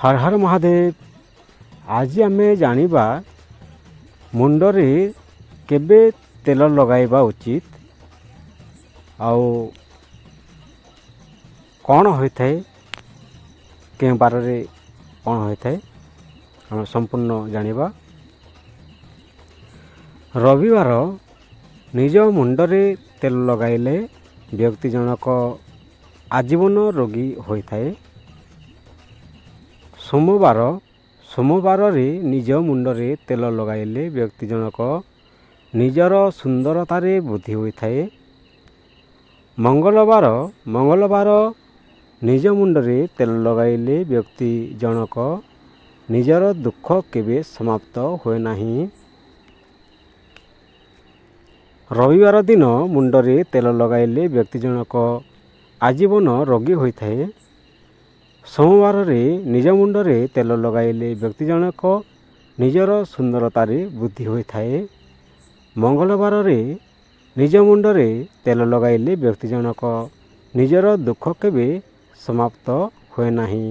हर हर महादेव। आज आमे जानिबा मुंडरे केबे तेल लगाइबा उचित आउ कौन होइथाय के बारे कौन होइथाय हम संपूर्ण जानिबा। रविवार निज मुंडरे तेल लगाइले व्यक्ति जनक आजीवन रोगी होइथाय। सोमवार रे निज मुंडरे तेल लगाइले व्यक्ति जनक निजर सुंदरतारे वृद्धि होइथाय। मंगलवार निज मुंडरे तेल लगाइले व्यक्ति जनक निजर दुख केबे समाप्त होए नाही। रविवार दिन मुंडरे तेल लगाइले व्यक्ति जनक आजीवन रोगी होइथाय। सोमवार रे निज मुंडरे तेल लगाइले व्यक्ति जनक निजर सुंदरतारे वृद्धि होइथाय। मंगलवार रे निज मुंडरे तेल लगाइले व्यक्ति जनक निजर दुख केबे समाप्त होए नाही।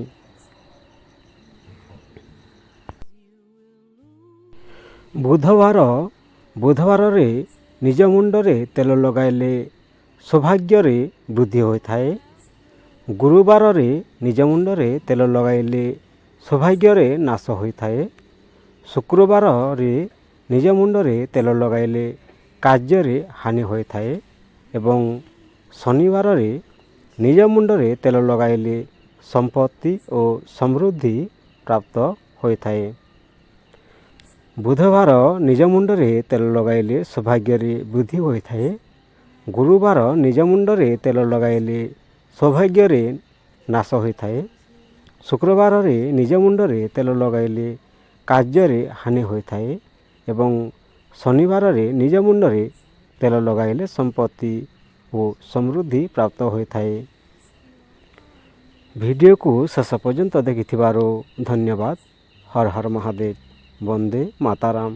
बुधवार रे निज मुंडरे तेल लगाइले सौभाग्य रे वृद्धि होइथाय। गुरुवार रे निज मुंडरे तेल लगाइले सौभाग्य रे नाश होइथाय। शुक्रवार रे निज मुंडरे तेल लगाइले कार्य रे हानि होइथाय एवं शनिवार रे निज मुंडरे तेल लगाइले संपत्ति और समृद्धि प्राप्त होइथाय। बुधवार निज मुंडरे तेल लगाइले सौभाग्य रे वृद्धि होइथाय। गुरुवार निज मुंडरे तेल लगाइले सौभाग्य रे नाश होइथाय। शुक्रवार रे निज मुंडरे तेल लगाइले कार्य रे हानि होइथाय एवं शनिवार रे निज मुंडरे तेल लगाइले संपत्ति और समृद्धि प्राप्त होइथाय। वीडियो को शेष पर्यंत देखिथिबारो धन्यवाद। हर हर महादेव। वंदे माताराम।